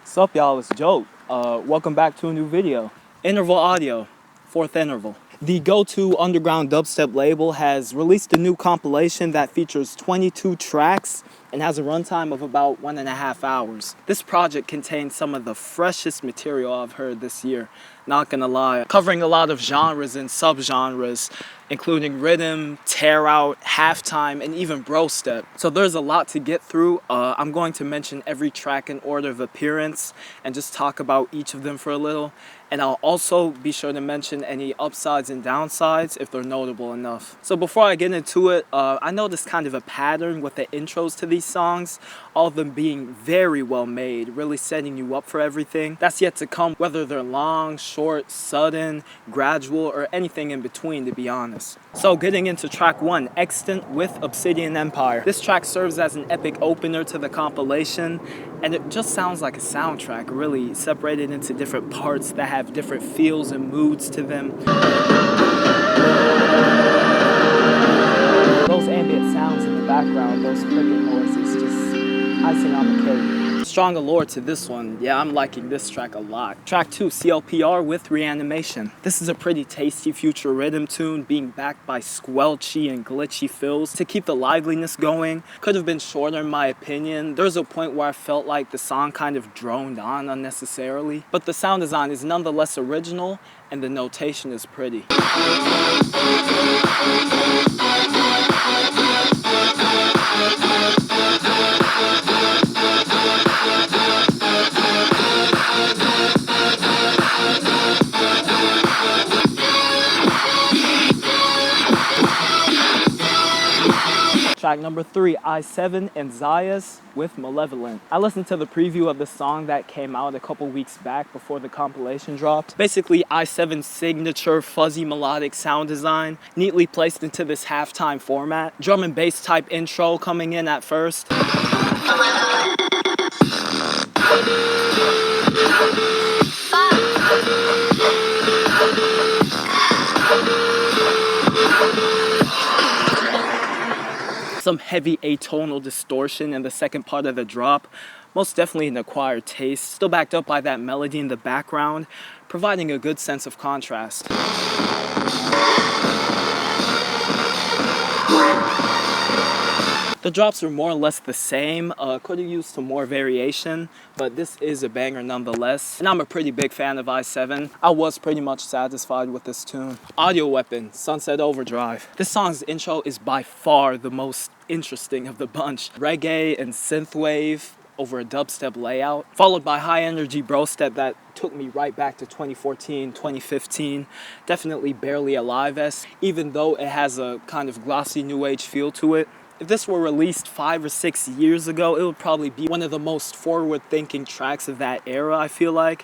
Sup y'all, it's Joke. Welcome back to a new video. Interval Audio, 4th interval. The go-to underground dubstep label has released a new compilation that features 22 tracks and has a runtime of about 1.5 hours. This project contains some of the freshest material I've heard this year, not gonna lie, covering a lot of genres and subgenres, including rhythm, tear out, halftime, and even bro step. So there's a lot to get through. I'm going to mention every track in order of appearance and just talk about each of them for a little. And I'll also be sure to mention any upsides and downsides if they're notable enough. So before I get into it, I noticed kind of a pattern with the intros to these songs, all of them being very well made, really setting you up for everything that's yet to come, whether they're long, short, sudden, gradual, or anything in between, to be honest. So getting into track 1, Extant with Obsidian Empire. This track serves as an epic opener to the compilation, and it just sounds like a soundtrack, really separated into different parts that have different feels and moods to them. Those ambient sounds in the background, those cricket noises, just icing on the cake. Strong allure to this one. Yeah, I'm liking this track a lot. Track 2, CLPR with Reanimation. This is a pretty tasty future rhythm tune being backed by squelchy and glitchy fills to keep the liveliness going. Could have been shorter in my opinion. There's a point where I felt like the song kind of droned on unnecessarily, but the sound design is nonetheless original and the notation is pretty. Track number 3, I7 and Zeies with Malevolent. I listened to the preview of the song that came out a couple weeks back before the compilation dropped. Basically, I7's signature fuzzy melodic sound design, neatly placed into this halftime format. Drum and bass type intro coming in at first. Some heavy atonal distortion in the second part of the drop, most definitely an acquired taste, still backed up by that melody in the background, providing a good sense of contrast. The drops are more or less the same, could have used some more variation, but this is a banger nonetheless, and I'm a pretty big fan of I7. I was pretty much satisfied with this tune. Audioweapon, Sunset Overdrive. This song's intro is by far the most interesting of the bunch. Reggae and synthwave over a dubstep layout, followed by high energy bro step that took me right back to 2014, 2015. Definitely Barely Alive-esque, even though it has a kind of glossy new age feel to it. If this were released 5 or 6 years ago, it would probably be one of the most forward-thinking tracks of that era, I feel like.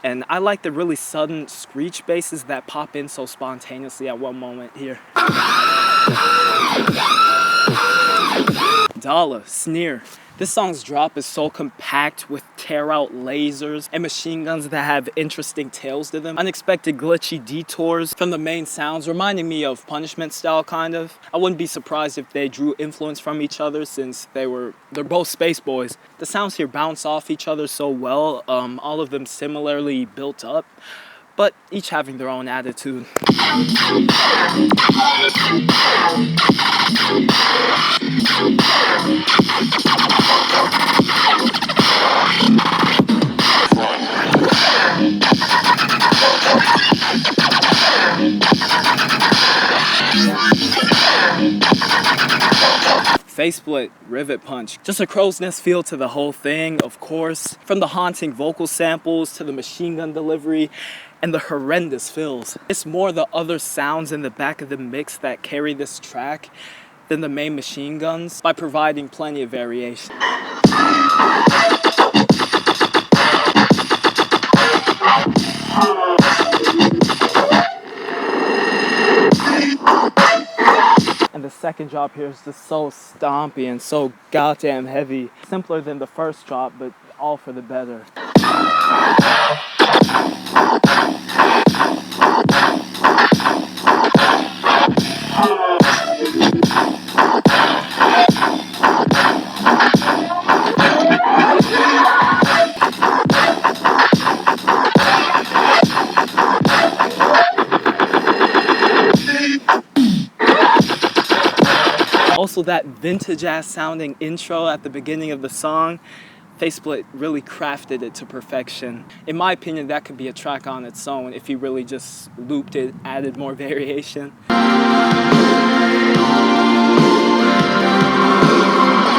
And I like the really sudden screech basses that pop in so spontaneously at one moment here. Dala, Sneer. This song's drop is so compact with tear-out lasers and machine guns that have interesting tails to them. Unexpected glitchy detours from the main sounds, reminding me of Punishment style kind of. I wouldn't be surprised if they drew influence from each other since they're both space boys. The sounds here bounce off each other so well, all of them similarly built up, but each having their own attitude. FaceSplit, Rivet punch. Just a crow's nest feel to the whole thing, of course. From the haunting vocal samples to the machine gun delivery and the horrendous fills. It's more the other sounds in the back of the mix that carry this track than the main machine guns by providing plenty of variation. And the second drop here is just so stompy and so goddamn heavy. Simpler than the first drop, but all for the better. Also, that vintage ass sounding intro at the beginning of the song, FaceSplit really crafted it to perfection. In my opinion, that could be a track on its own if he really just looped it, added more variation.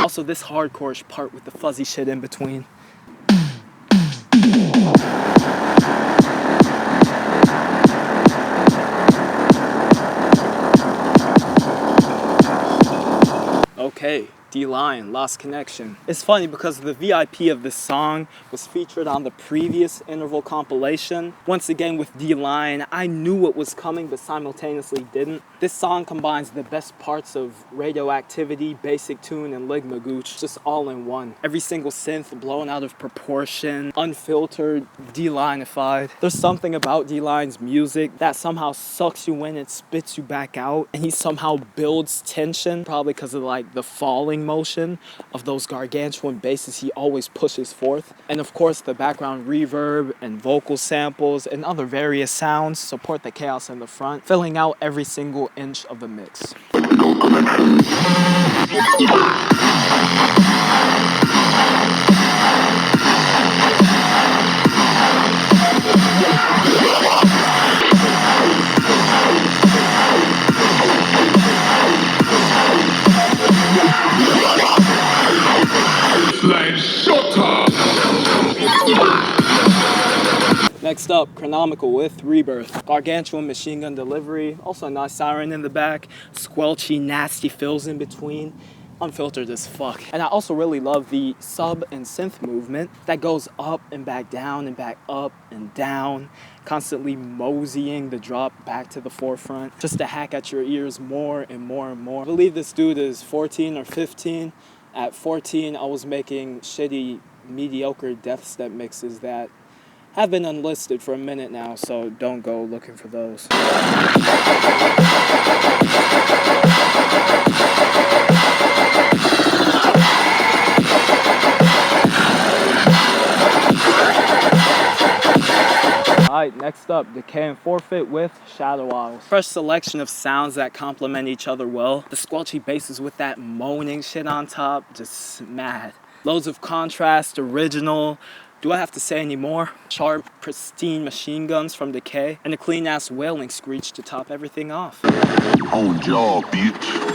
Also, this hardcore part with the fuzzy shit in between. Okay, D-Line, Lost Connection. It's funny because the VIP of this song was featured on the previous interval compilation. Once again with D-Line, I knew what was coming but simultaneously didn't. This song combines the best parts of Radioactivity, Basic Tune, and Ligma Gooch just all in one. Every single synth blown out of proportion, unfiltered, D-Line-ified. There's something about D-Line's music that somehow sucks you in and spits you back out, and he somehow builds tension, probably because of like the falling motion of those gargantuan basses he always pushes forth. And of course the background reverb and vocal samples and other various sounds support the chaos in the front, filling out every single inch of the mix. Next up, Kronomikal with Rebirth. Gargantuan machine gun delivery, also a nice siren in the back, squelchy, nasty fills in between, unfiltered as fuck. And I also really love the sub and synth movement that goes up and back down and back up and down, constantly moseying the drop back to the forefront, just to hack at your ears more and more and more. I believe this dude is 14 or 15. At 14, I was making shitty, mediocre death step mixes that have been unlisted for a minute now, so don't go looking for those. Alright, next up, Dkkay and Forfeit with Shadow Isles. Fresh selection of sounds that complement each other well. The squelchy basses with that moaning shit on top, just mad. Loads of contrast, original. Do I have to say any more? Sharp, pristine machine guns from Dkkay, and a clean-ass wailing screech to top everything off. On job, bitch.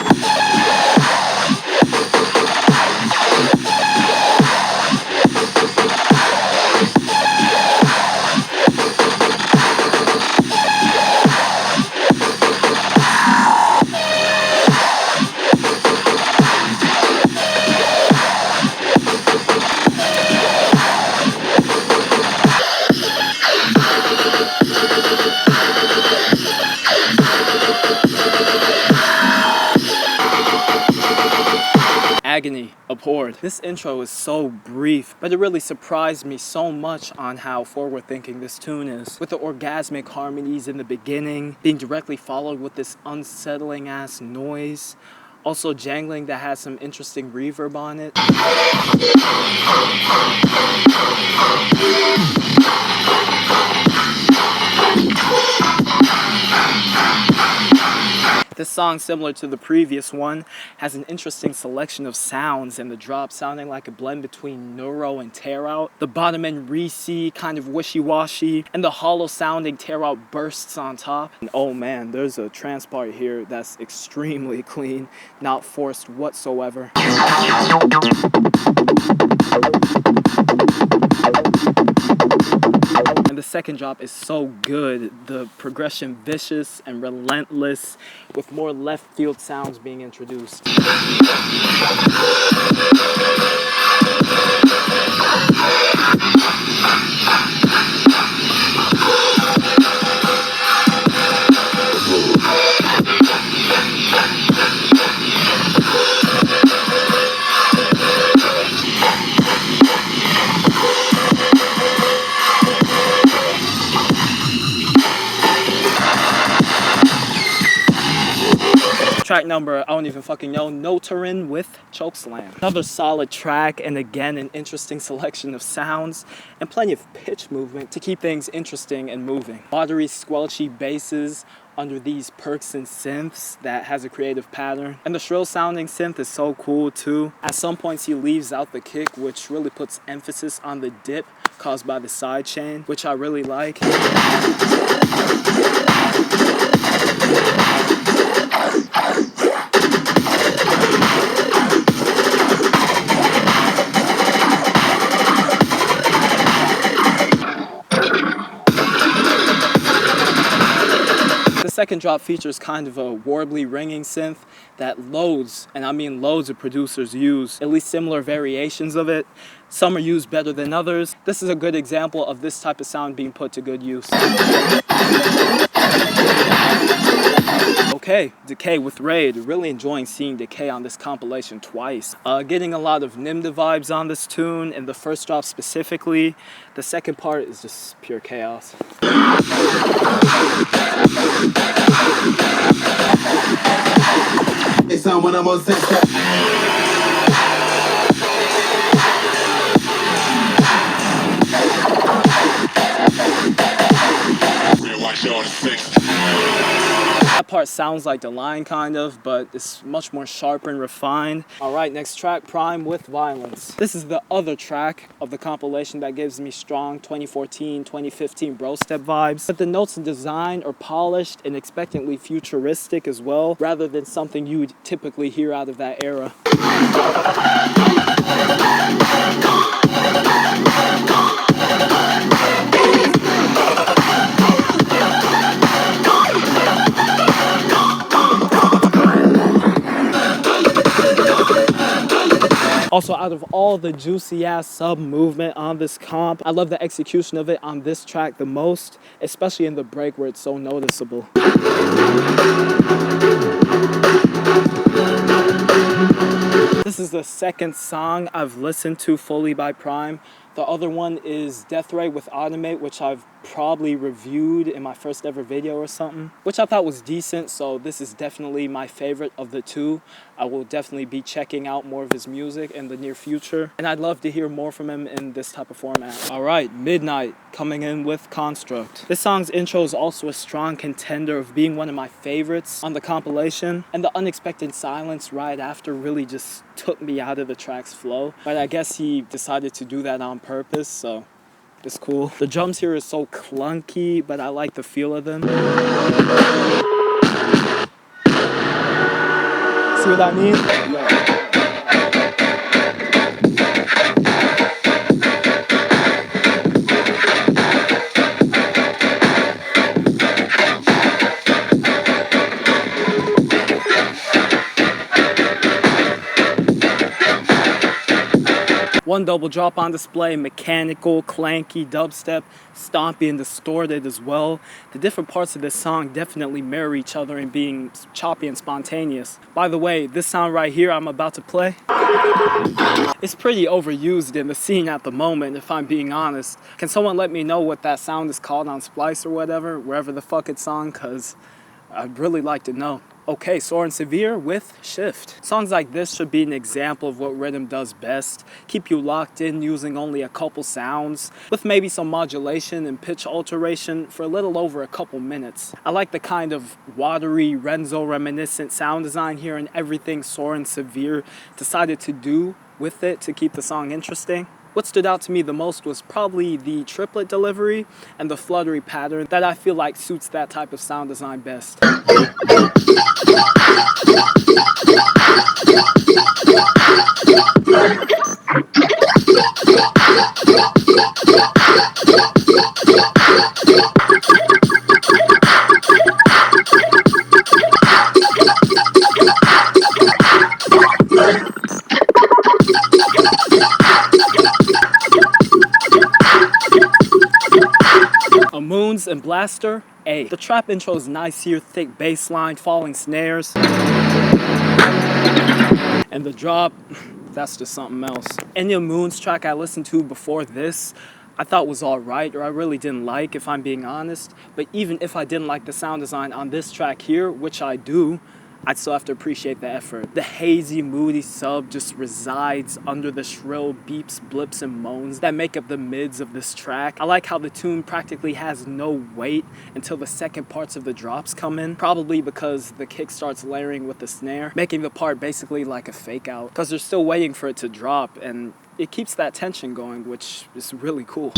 Agony, Abhorred. This intro is so brief, but it really surprised me so much on how forward-thinking this tune is. With the orgasmic harmonies in the beginning, being directly followed with this unsettling-ass noise. Also jangling that has some interesting reverb on it. This song, similar to the previous one, has an interesting selection of sounds, and the drop sounding like a blend between neuro and tear out. The bottom end re-see, kind of wishy-washy, and the hollow sounding tear out bursts on top. And oh man, there's a trance part here that's extremely clean, not forced whatsoever. And the second drop is so good. The progression vicious and relentless, with more left field sounds being introduced. Track number, I don't even fucking know. Notarin with Chokeslam. Another solid track, and again, an interesting selection of sounds and plenty of pitch movement to keep things interesting and moving. Watery, squelchy basses under these perks and synths that has a creative pattern. And the shrill sounding synth is so cool too. At some points he leaves out the kick, which really puts emphasis on the dip caused by the sidechain, which I really like. The second drop features kind of a warbly ringing synth that loads, and I mean loads of producers use at least similar variations of it. Some are used better than others. This is a good example of this type of sound being put to good use. Okay, Dkkay with Raid. Really enjoying seeing Dkkay on this compilation twice. Getting a lot of Nimda vibes on this tune, and the first drop specifically. The second part is just pure chaos. It's on when I'm on that part sounds like the line kind of, but it's much more sharper and refined. Alright, next track, Prime with Violence. This is the other track of the compilation that gives me strong 2014, 2015 bro step vibes. But the notes and design are polished and expectantly futuristic as well, rather than something you would typically hear out of that era. Also, out of all the juicy ass sub movement on this comp, I love the execution of it on this track the most, especially in the break where it's so noticeable. This is the second song I've listened to fully by Prime. The other one is Death Ray with Automate, which I've probably reviewed in my first ever video or something, which I thought was decent, so this is definitely my favorite of the two. I will definitely be checking out more of his music in the near future, and I'd love to hear more from him in this type of format. Alright, Midnight coming in with Construct. This song's intro is also a strong contender of being one of my favorites on the compilation, and the unexpected silence right after really just took me out of the track's flow, but I guess he decided to do that on purpose, so it's cool. The drums here are so clunky, but I like the feel of them. See what I mean? One double drop on display, mechanical, clanky, dubstep, stompy and distorted as well. The different parts of this song definitely mirror each other in being choppy and spontaneous. By the way, this sound right here I'm about to play, it's pretty overused in the scene at the moment, if I'm being honest. Can someone let me know what that sound is called on Splice or whatever, wherever the fuck it's on, cause I'd really like to know. Okay, Sora and Severe with Shift. Songs like this should be an example of what rhythm does best. Keep you locked in using only a couple sounds, with maybe some modulation and pitch alteration for a little over a couple minutes. I like the kind of watery, Renzo reminiscent sound design here and everything Sora and Severe decided to do with it to keep the song interesting. What stood out to me the most was probably the triplet delivery and the fluttery pattern that I feel like suits that type of sound design best. Amoons Blazter, A. The trap intro is nice here, thick bass line, falling snares. And the drop, that's just something else. Any Amoons track I listened to before this, I thought was alright, or I really didn't like, if I'm being honest. But even if I didn't like the sound design on this track here, which I do, I'd still have to appreciate the effort. The hazy, moody sub just resides under the shrill beeps, blips, and moans that make up the mids of this track. I like how the tune practically has no weight until the second parts of the drops come in, probably because the kick starts layering with the snare, making the part basically like a fake out, because they're still waiting for it to drop, and it keeps that tension going, which is really cool.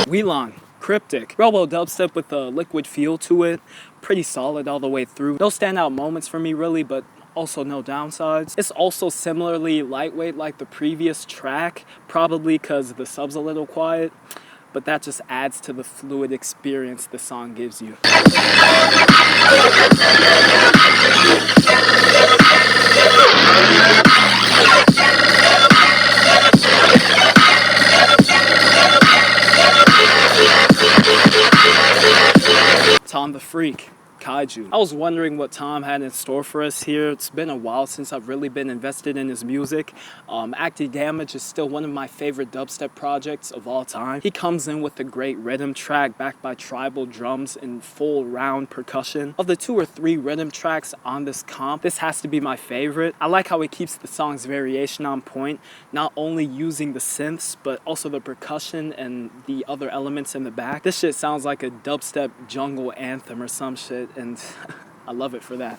Welon, Cryptic, Robo dubstep with a liquid feel to it, pretty solid all the way through. No standout moments for me really, but also no downsides. It's also similarly lightweight like the previous track, probably because the sub's a little quiet, but that just adds to the fluid experience the song gives you. Tom the Freak, Kaiju. I was wondering what Tom had in store for us here. It's been a while since I've really been invested in his music. Active Damage is still one of my favorite dubstep projects of all time. He comes in with a great rhythm track backed by tribal drums and full round percussion. Of the 2 or 3 rhythm tracks on this comp, this has to be my favorite. I like how he keeps the song's variation on point, not only using the synths, but also the percussion and the other elements in the back. This shit sounds like a dubstep jungle anthem or some shit, and I love it for that.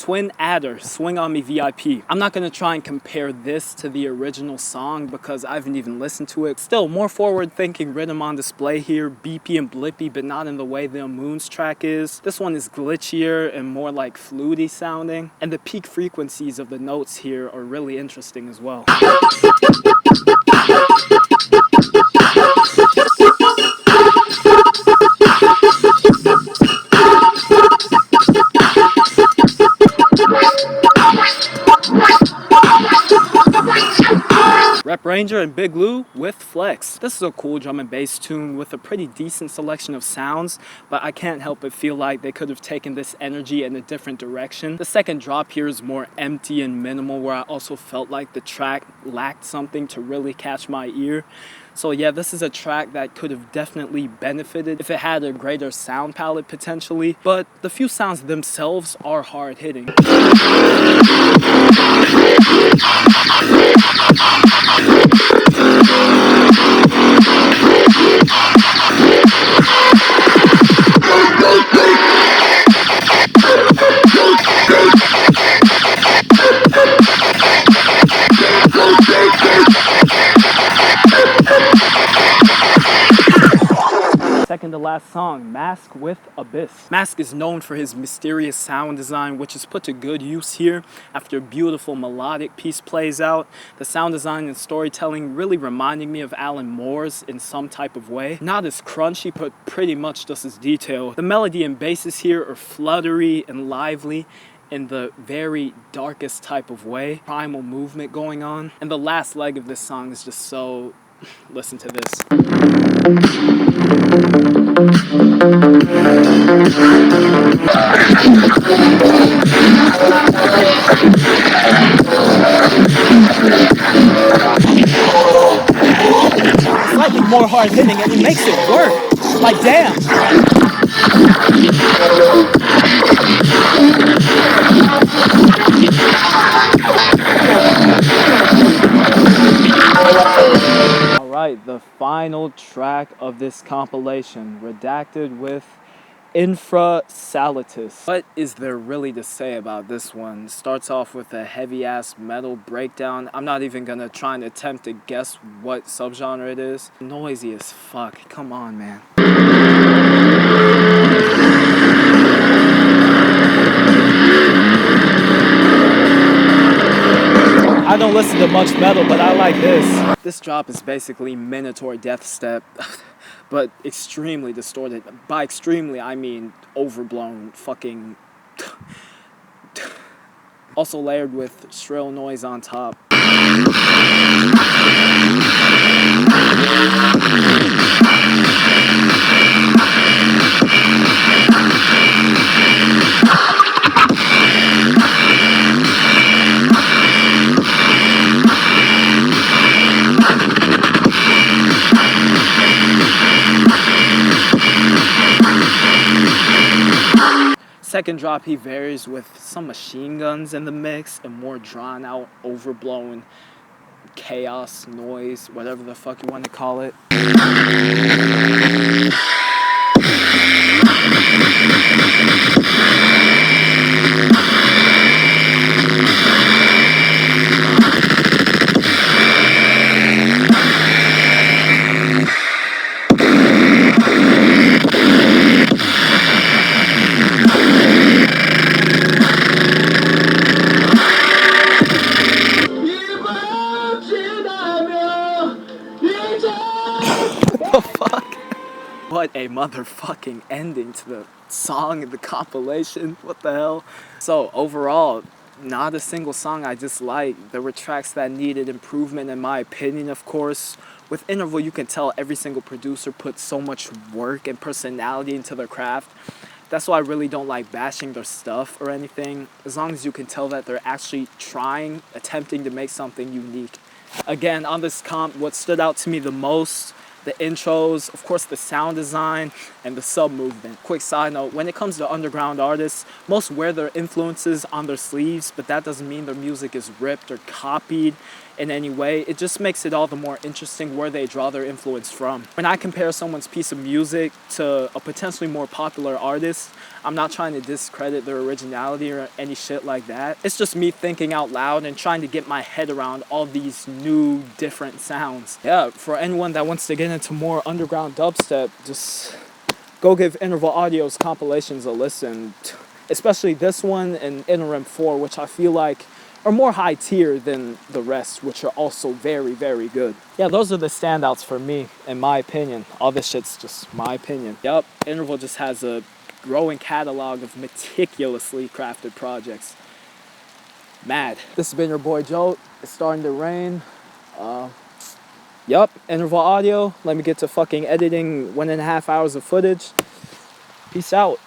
Twin Adder, Swing On Me VIP. I'm not going to try and compare this to the original song because I haven't even listened to it. Still, more forward-thinking rhythm on display here, beepy and blippy, but not in the way the Amoons track is. This one is glitchier and more like fluty sounding, and the peak frequencies of the notes here are really interesting as well. Rep Ranger and Big Lou with Flex. This is a cool drum and bass tune with a pretty decent selection of sounds, but I can't help but feel like they could have taken this energy in a different direction. The second drop here is more empty and minimal, where I also felt like the track lacked something to really catch my ear. So yeah, this is a track that could have definitely benefited if it had a greater sound palette potentially, but the few sounds themselves are hard hitting. Second to last song, Masq with Abyss. Masq is known for his mysterious sound design, which is put to good use here after a beautiful melodic piece plays out. The sound design and storytelling really reminding me of Alan Moore's in some type of way. Not as crunchy, but pretty much just as detailed. The melody and basses here are fluttery and lively in the very darkest type of way. Primal movement going on. And the last leg of this song is just so... Listen to this. Slightly more hard hitting and he makes it work. Like damn. Alright, the final track of this compilation, Redacted with Infra Salutis. What is there really to say about this one? Starts off with a heavy ass metal breakdown. I'm not even gonna try and attempt to guess what subgenre it is. Noisy as fuck. Come on, man. I don't listen to much metal, but I like this. This drop is basically Minotaur death step, but extremely distorted. By extremely, I mean overblown fucking... Also layered with shrill noise on top. Second drop, he varies with some machine guns in the mix and more drawn out, overblown chaos, noise, whatever the fuck you want to call it. What the fuck? What a motherfucking ending to the song and the compilation. What the hell? So overall, not a single song I disliked. There were tracks that needed improvement in my opinion, of course. With Interval, you can tell every single producer put so much work and personality into their craft. That's why I really don't like bashing their stuff or anything, as long as you can tell that they're actually trying, attempting to make something unique. Again, on this comp, what stood out to me the most, the intros, of course the sound design, and the sub movement. Quick side note, when it comes to underground artists, most wear their influences on their sleeves, but that doesn't mean their music is ripped or copied in any way. It just makes it all the more interesting where they draw their influence from. When I compare someone's piece of music to a potentially more popular artist, I'm not trying to discredit their originality or any shit like that. It's just me thinking out loud and trying to get my head around all these new, different sounds. Yeah, for anyone that wants to get into more underground dubstep, just go give Interval Audio's compilations a listen. Especially this one and Interim 4, which I feel like are more high tier than the rest, which are also very, very good. Yeah, those are the standouts for me, in my opinion. All this shit's just my opinion. Yup, Interval just has a growing catalog of meticulously crafted projects. Mad. This has been your boy Joe. It's starting to rain. Yup, Interval Audio. Let me get to fucking editing 1.5 hours of footage. Peace out.